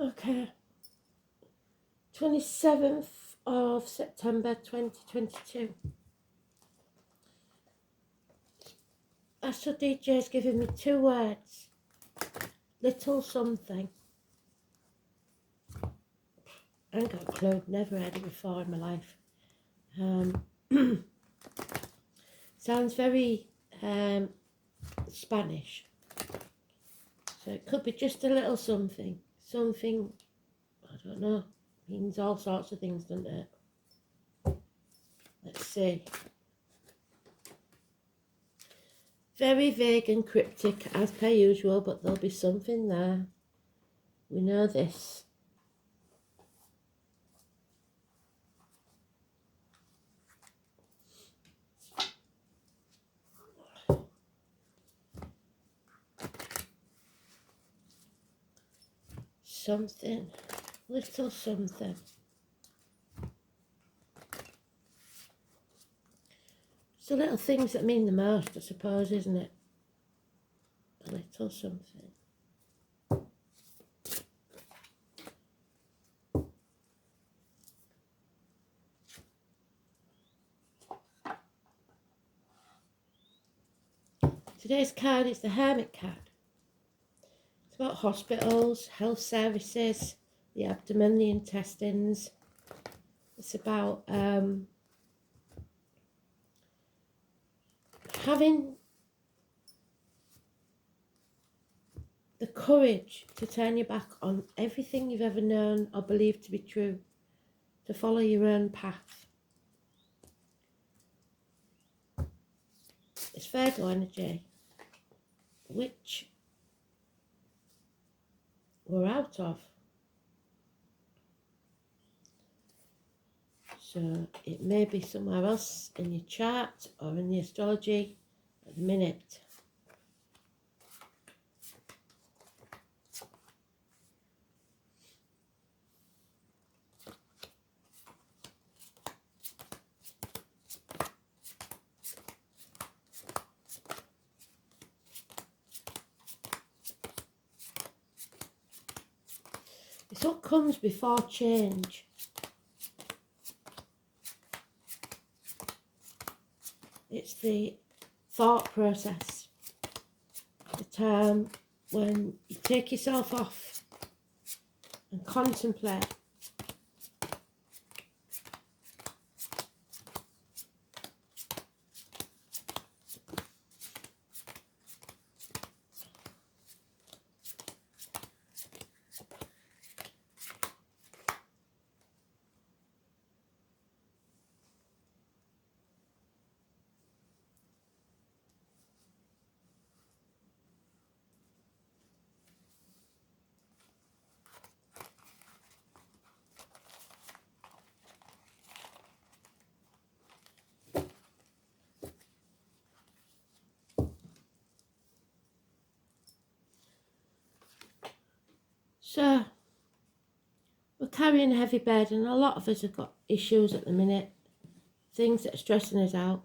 Okay. 27th of September 2022. Astro DJ's given me 2 words. Little something. I ain't got a clue. Never heard it before in my life. Sounds very Spanish. So it could be just a little something. Something, I don't know. Means all sorts of things, doesn't it? Let's see. Very vague and cryptic as per usual, but there'll be something there. We know this. Something. Little something. It's the little things that mean the most, I suppose, isn't it? A little something. Today's card is the Hermit card. It's about hospitals, health services, the abdomen, the intestines. It's about having the courage to turn your back on everything you've ever known or believed to be true, to follow your own path. It's Virgo energy, which we're out of. So it may be somewhere else in your chart or in the astrology at the minute. It's what comes before change. It's the thought process, the time when you take yourself off and contemplate. So, we're carrying a heavy burden. A lot of us have got issues at the minute, things that are stressing us out.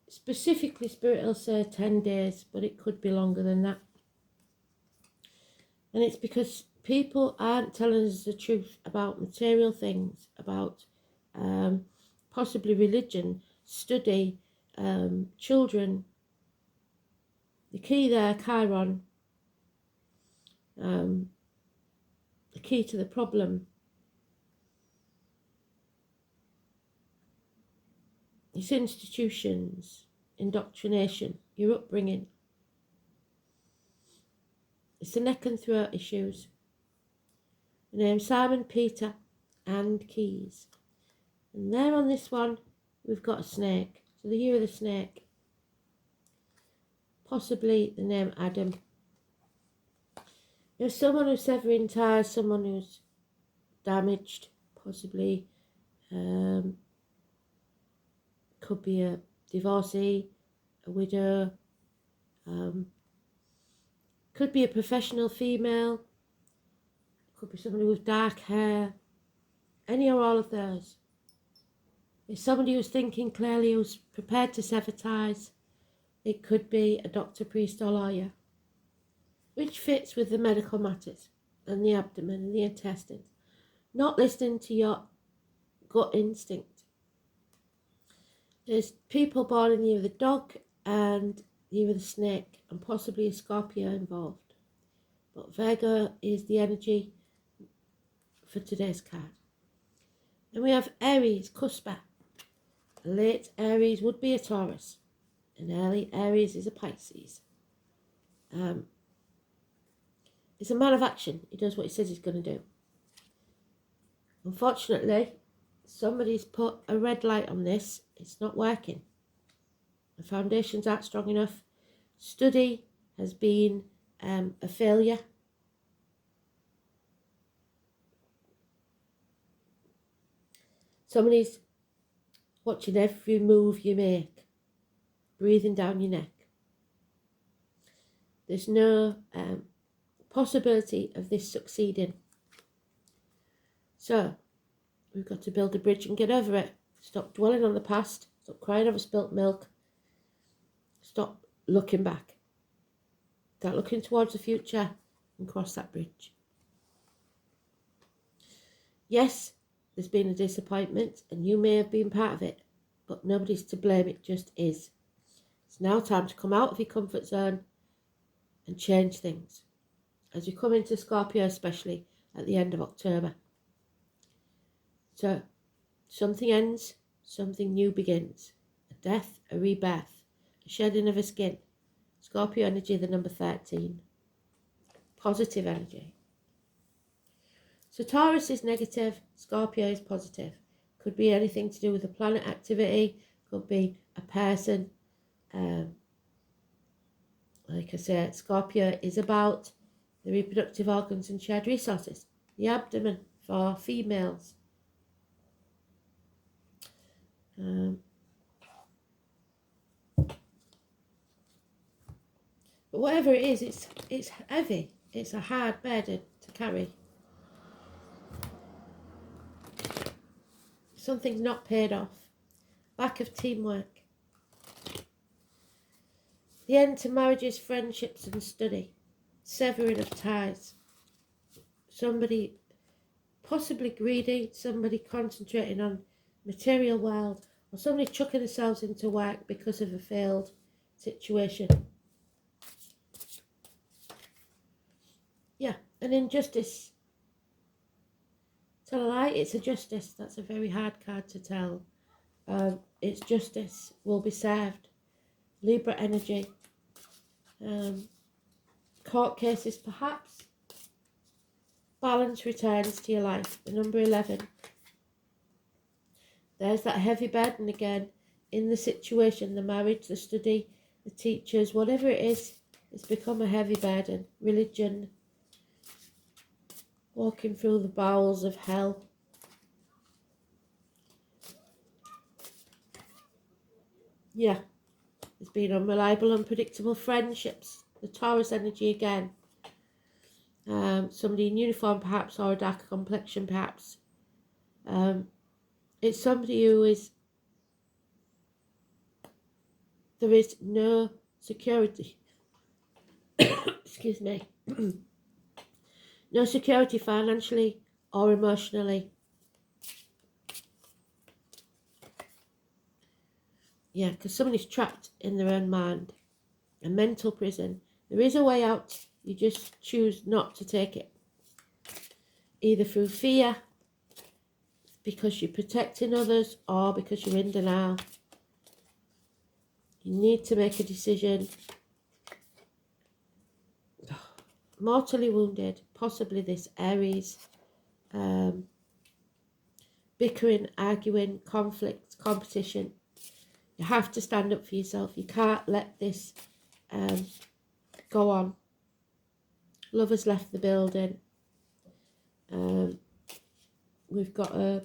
Specifically, Spirit will say 10 days, but it could be longer than that. And it's because people aren't telling us the truth about material things, about possibly religion, study, children. The key there, Chiron, the key to the problem. It's institutions, indoctrination, your upbringing. It's the neck and throat issues. The name's Simon, Peter and Keys. And there on this one, we've got a snake. So the year of the snake. Possibly the name Adam. There's someone who's severing ties, someone who's damaged, possibly. Could be a divorcee, a widow. Could be a professional female. Could be somebody with dark hair. Any or all of those. It's somebody who's thinking clearly, who's prepared to sever ties. It could be a doctor, priest or lawyer. which fits with the medical matters and the abdomen and the intestines. Not listening to your gut instinct. There's people born in the year of the dog and the year of the snake, and possibly a Scorpio involved. But Virgo is the energy for today's card. And we have Aries, Cuspa. Late Aries would be a Taurus, and early Aries is a Pisces. He's a man of action. He does what he says he's going to do. Unfortunately, somebody's put a red light on this. It's not working. The foundations aren't strong enough. Study has been a failure. Somebody's watching every move you make, breathing down your neck. There's no possibility of this succeeding. So, we've got to build a bridge and get over it. Stop dwelling on the past. Stop crying over spilt milk. Stop looking back. Start looking towards the future and cross that bridge. Yes, there's been a disappointment and you may have been part of it, but nobody's to blame, it just is. It's now time to come out of your comfort zone and change things. As we come into Scorpio, especially at the end of October. So, something ends, something new begins. A death, a rebirth, a shedding of a skin. Scorpio energy, the number 13. Positive energy. So Taurus is negative, Scorpio is positive. Could be anything to do with a planet activity, could be a person. Like I said, Scorpio is about the reproductive organs and shared resources. The abdomen for females. But whatever it is, it's heavy. It's a hard burden to carry. Something's not paid off. Lack of teamwork. The end to marriages, friendships and study. Severing of ties. Somebody possibly greedy, somebody concentrating on material world, or somebody chucking themselves into work because of a failed situation. Yeah, an injustice. Tell a lie, it's a justice. That's a very hard card to tell. It's justice will be served. Libra energy. Court cases perhaps. Balance returns to your life. The number 11. There's that heavy burden again in the situation, the marriage, the study, the teachers, whatever it is, it's become a heavy burden. Religion, walking through the bowels of hell. Yeah, it's been unreliable, unpredictable friendships. The Taurus energy again. Somebody in uniform perhaps, or a darker complexion perhaps. It's somebody who is, there is no security. Excuse me. No security financially or emotionally. Yeah, because somebody's trapped in their own mind. A mental prison. There is a way out. You just choose not to take it. Either through fear, because you're protecting others, or because you're in denial. You need to make a decision. Mortally wounded, possibly this Aries. Bickering, arguing, conflict, competition. You have to stand up for yourself. You can't let this go on. Lovers left the building. We've got a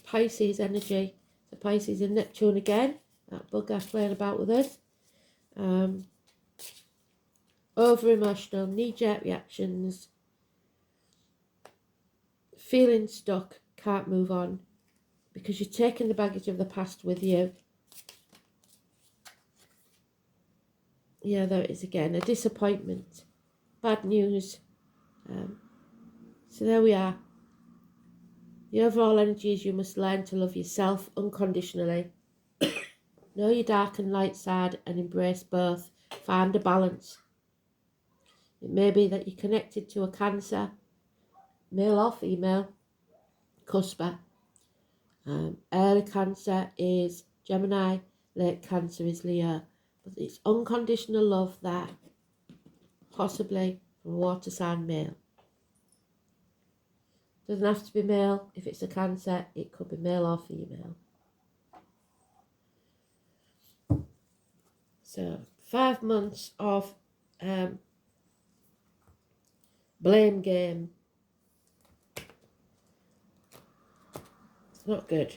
Pisces energy. So Pisces and Neptune again. That bugger playing about with us. Over emotional, knee-jerk reactions. Feeling stuck, can't move on. Because you're taking the baggage of the past with you. Yeah, there it is again. A disappointment. Bad news. So there we are. The overall energy is you must learn to love yourself unconditionally. Know your dark and light side and embrace both. Find a balance. It may be that you're connected to a Cancer, male or female, cusper. Early Cancer is Gemini, late Cancer is Leo. But it's unconditional love there, possibly from a water sign male. Doesn't have to be male. If it's a Cancer, it could be male or female. So 5 months of blame game. It's not good.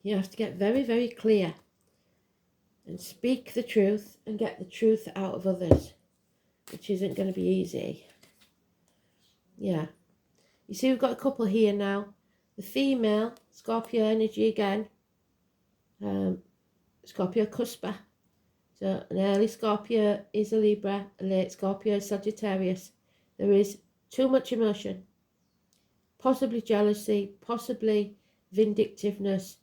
You have to get very, very clear and speak the truth and get the truth out of others, which isn't going to be easy. Yeah. You see, we've got a couple here now. The female, Scorpio energy again. Scorpio cusper. So an early Scorpio is a Libra, a late Scorpio is Sagittarius. There is too much emotion, possibly jealousy, possibly vindictiveness.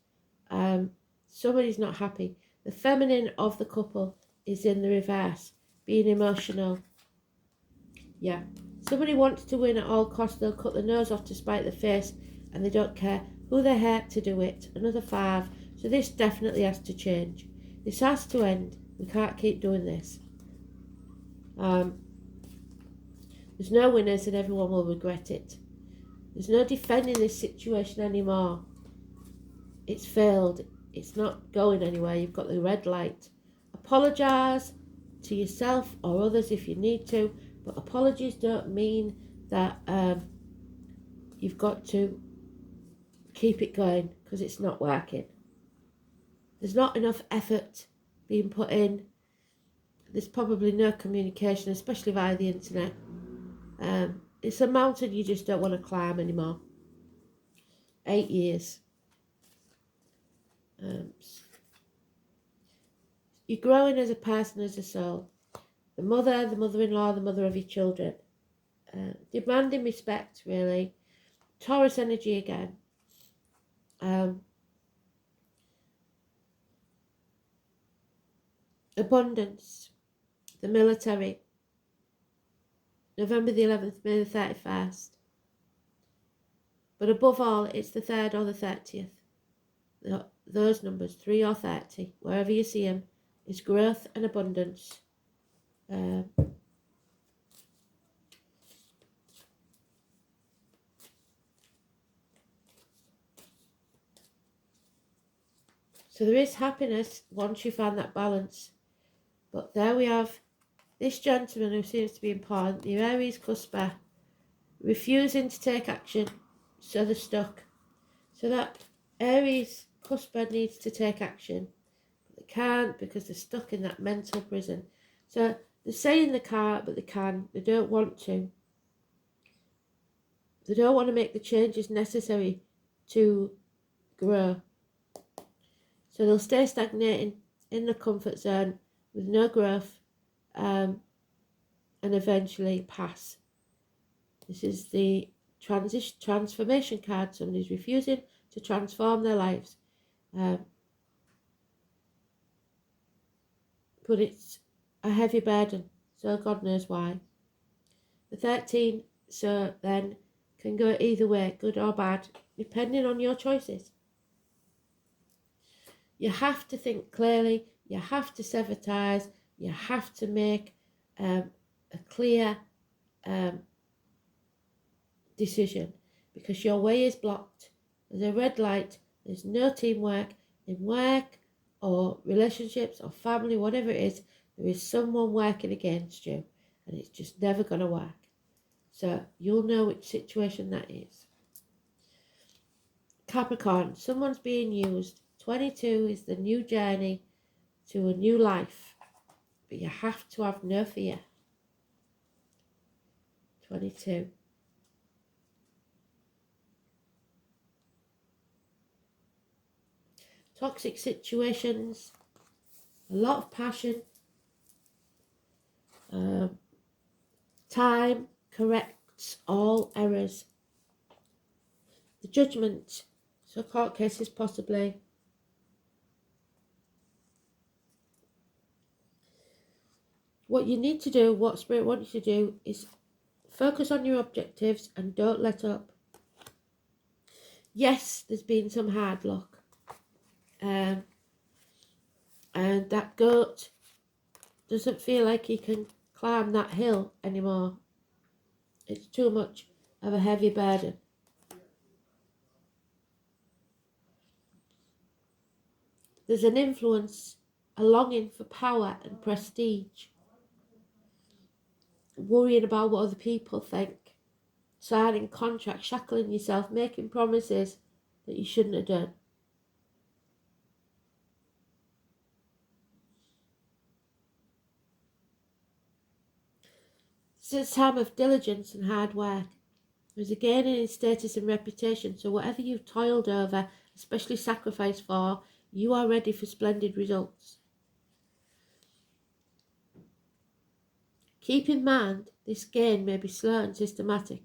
Somebody's not happy. The feminine of the couple is in the reverse, being emotional. Yeah. Somebody wants to win at all costs. They'll cut their nose off to spite their face, and they don't care who they hurt to do it. Another 5. So this definitely has to change. This has to end. We can't keep doing this. There's no winners and everyone will regret it. There's no defending this situation anymore. It's failed. It's not going anywhere. You've got the red light. Apologise to yourself or others if you need to, but apologies don't mean that you've got to keep it going, because it's not working. There's not enough effort being put in. There's probably no communication, especially via the internet. It's a mountain you just don't want to climb anymore. 8 years. You're growing as a person, as a soul. The mother, the mother-in-law, the mother of your children. Demanding respect, really. Taurus energy again. Abundance. The military. November the 11th, May the 31st. But above all, it's the 3rd or the 30th. Those numbers, 3 or 30, wherever you see them, is growth and abundance. So there is happiness once you find that balance. But there we have this gentleman who seems to be important, the Aries cusper, refusing to take action, so they're stuck. So that Aries cusper needs to take action, but they can't because they're stuck in that mental prison. So they're saying they can't, but they can. They don't want to. They don't want to make the changes necessary to grow. So they'll stay stagnating in the comfort zone with no growth, and eventually pass. This is the transformation card. Somebody's refusing to transform their lives. But it's a heavy burden, so God knows why. The 13, so then, can go either way, good or bad, depending on your choices. You have to think clearly, you have to sever ties, you have to make a clear decision, because your way is blocked. There's a red light, there's no teamwork. In work or relationships or family, whatever it is, there is someone working against you, and it's just never going to work. So you'll know which situation that is. Capricorn, someone's being used. 22 is the new journey to a new life, but you have to have no fear. 22. Toxic situations, a lot of passion. Time corrects all errors. The judgment, so court cases possibly. What you need to do, what Spirit wants you to do, is focus on your objectives and don't let up. Yes, there's been some hard luck. And that goat doesn't feel like he can climb that hill anymore. It's too much of a heavy burden. There's an influence, a longing for power and prestige. Worrying about what other people think. Signing contracts, shackling yourself, making promises that you shouldn't have done. It's a time of diligence and hard work. There's a gain in status and reputation, so whatever you've toiled over, especially sacrificed for, you are ready for splendid results. Keep in mind, this gain may be slow and systematic,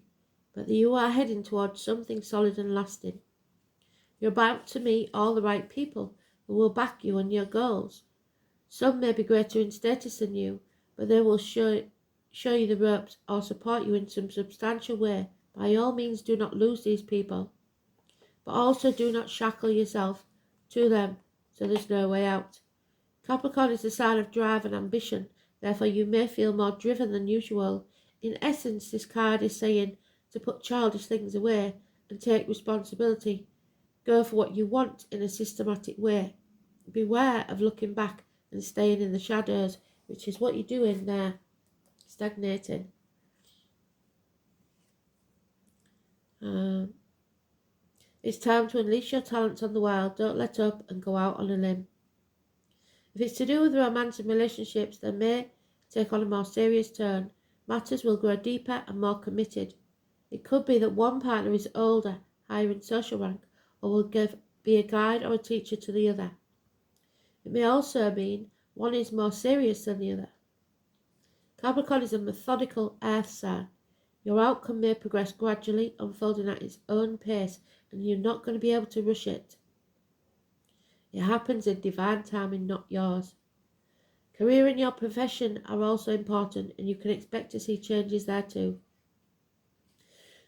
but you are heading towards something solid and lasting. You're about to meet all the right people who will back you and your goals. Some may be greater in status than you, but they will show you the ropes or support you in some substantial way. By all means, do not lose these people, but also do not shackle yourself to them so there's no way out. Capricorn is a sign of drive and ambition, therefore you may feel more driven than usual. In essence, this card is saying to put childish things away and take responsibility. Go for what you want in a systematic way. Beware of looking back and staying in the shadows, which is what you're doing there, stagnating. It's time to unleash your talents on the wild. Don't let up and go out on a limb. If it's to do with romance and relationships, they may take on a more serious turn. Matters will grow deeper and more committed. It could be that one partner is older, higher in social rank, or will be a guide or a teacher to the other. It may also mean one is more serious than the other. Capricorn is a methodical earth sign. Your outcome may progress gradually, unfolding at its own pace, and you're not going to be able to rush it. It happens in divine timing, not yours. Career and your profession are also important, and you can expect to see changes there too.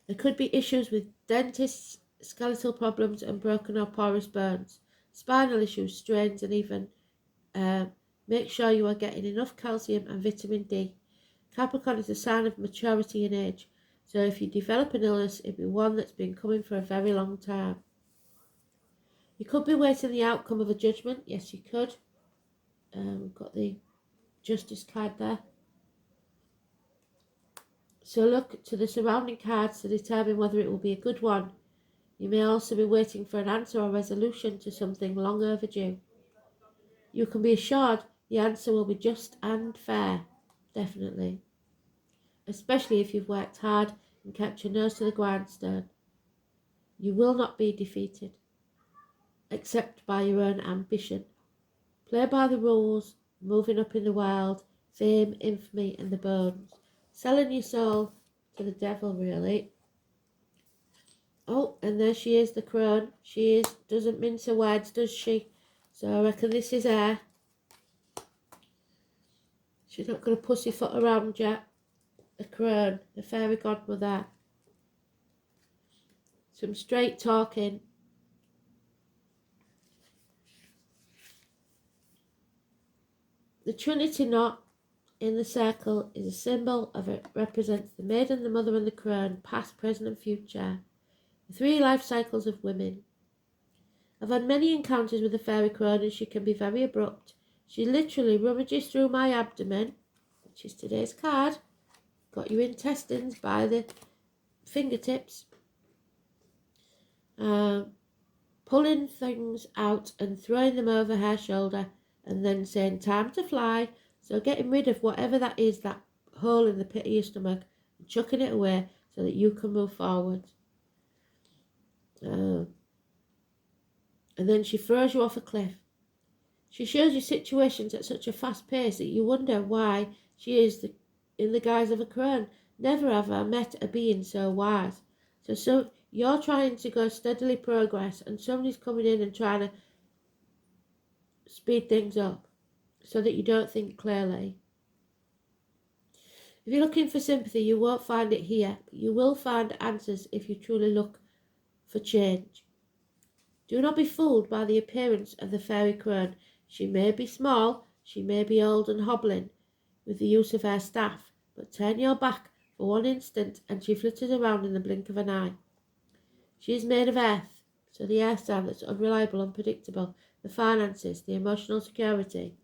There could be issues with dentists, skeletal problems, and broken or porous bones, spinal issues, strains, and even make sure you are getting enough calcium and vitamin D. Capricorn is a sign of maturity and age, so if you develop an illness, it'll be one that's been coming for a very long time. You could be waiting the outcome of a judgment. Yes, you could. We've got the Justice card there. So look to the surrounding cards to determine whether it will be a good one. You may also be waiting for an answer or resolution to something long overdue. You can be assured the answer will be just and fair, definitely. Especially if you've worked hard and kept your nose to the grindstone. You will not be defeated, except by your own ambition. Play by the rules, moving up in the world, fame, infamy, and the bones. Selling your soul to the devil, really. Oh, and there she is, the crone. She doesn't mince her words, does she? So I reckon this is her. She's not going to pussyfoot around yet. The crone, the fairy godmother. Some straight talking. The Trinity knot in the circle is a symbol of it, represents the maiden, the mother, and the crone, past, present, and future. The three life cycles of women. I've had many encounters with the fairy crone, and she can be very abrupt. She literally rummages through my abdomen, which is today's card. Got your intestines by the fingertips. pulling things out and throwing them over her shoulder and then saying, time to fly. So getting rid of whatever that is, that hole in the pit of your stomach, and chucking it away so that you can move forward. And then she throws you off a cliff. She shows you situations at such a fast pace that you wonder why she is in the guise of a crone. Never have I met a being so wise. So you're trying to go steadily progress, and somebody's coming in and trying to speed things up so that you don't think clearly. If you're looking for sympathy, you won't find it here, but you will find answers if you truly look for change. Do not be fooled by the appearance of the fairy crone. She may be small, she may be old and hobbling with the use of her staff, but turn your back for one instant and she flitters around in the blink of an eye. She is made of earth, so the earth sign that's unreliable, unpredictable, the finances, the emotional security.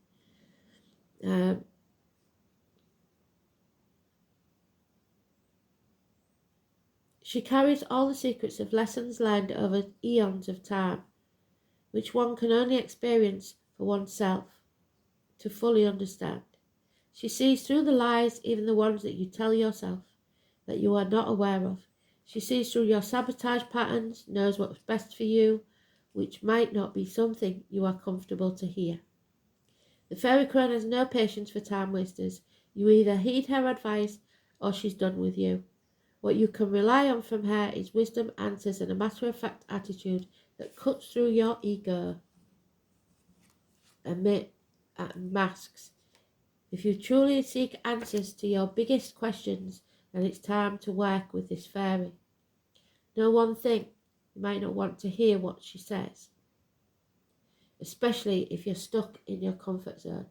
She carries all the secrets of lessons learned over eons of time, which one can only experience for oneself to fully understand. She sees through the lies, even the ones that you tell yourself, that you are not aware of. She sees through your sabotage patterns, knows what's best for you, which might not be something you are comfortable to hear. The fairy crone has no patience for time wasters. You either heed her advice or she's done with you. What you can rely on from her is wisdom, answers, and a matter-of-fact attitude that cuts through your ego and masks. If you truly seek answers to your biggest questions, then it's time to work with this fairy. Know one thing, you might not want to hear what she says, especially if you're stuck in your comfort zone.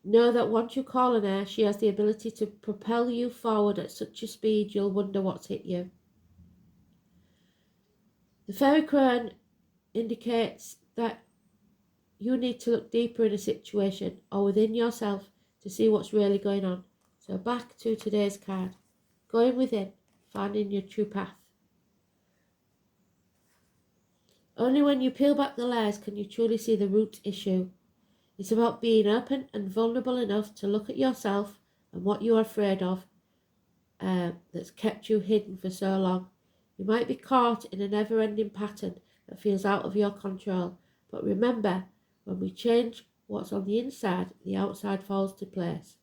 Know that once you call on her, she has the ability to propel you forward at such a speed you'll wonder what's hit you. The fairy crone indicates that you need to look deeper in a situation or within yourself to see what's really going on. So back to today's card. Going within, finding your true path. Only when you peel back the layers can you truly see the root issue. It's about being open and vulnerable enough to look at yourself and what you are afraid of that's kept you hidden for so long. You might be caught in a never-ending pattern that feels out of your control. But remember, when we change what's on the inside, the outside falls to place.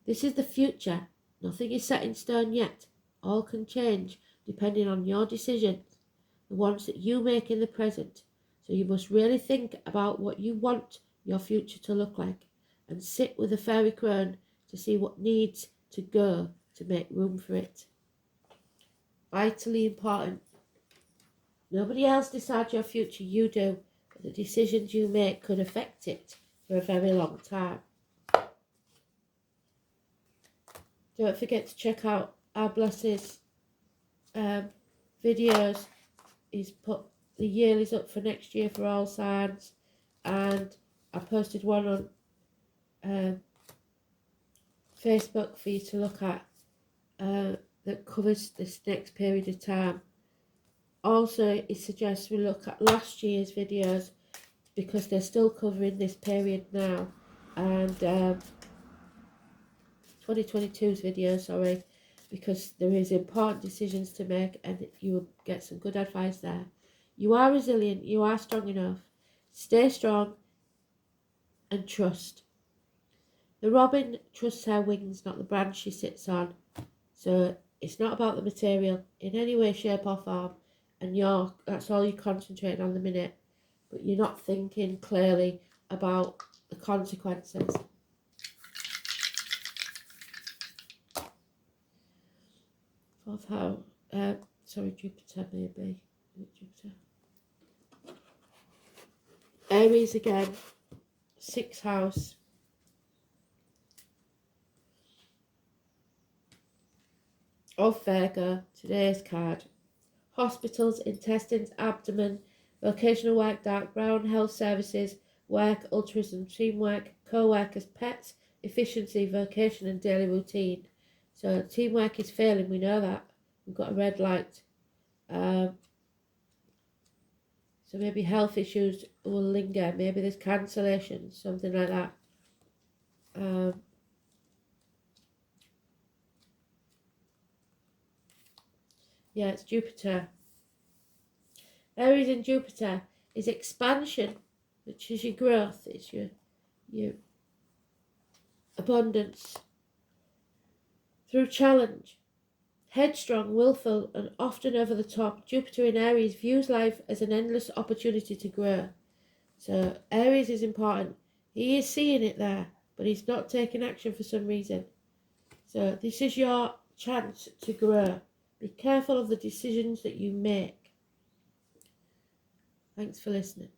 This is the future. Nothing is set in stone yet. All can change depending on your decisions, the ones that you make in the present. So you must really think about what you want your future to look like and sit with the fairy crone to see what needs to go to make room for it. Vitally important. Nobody else decides your future, you do, but the decisions you make could affect it for a very long time. Don't forget to check out our Bless's videos. He's put the yearlies up for next year for all signs, and I posted one on Facebook for you to look at that covers this next period of time. Also, it suggests we look at last year's videos because they're still covering this period now, and 2022's video, sorry, because there is important decisions to make and you will get some good advice there. You are resilient, you are strong enough. Stay strong and trust. The robin trusts her wings, not the branch she sits on. So it's not about the material in any way, shape or form, and that's all you're concentrating on the minute, but you're not thinking clearly about the consequences. Fourth house, Jupiter maybe. Jupiter. Aries again, 6th house. Of Virgo, today's card. Hospitals, intestines, abdomen, vocational work, dark brown, health services, work, altruism, teamwork, co-workers, pets, efficiency, vocation and daily routine. So teamwork is failing, we know that. We've got a red light. So maybe health issues will linger. Maybe there's cancellation, something like that. Yeah, it's Jupiter. Aries in Jupiter is expansion, which is your growth, it's your abundance. Through challenge. Headstrong, willful, and often over the top, Jupiter in Aries views life as an endless opportunity to grow. So Aries is important. He is seeing it there, but he's not taking action for some reason. So this is your chance to grow. Be careful of the decisions that you make. Thanks for listening.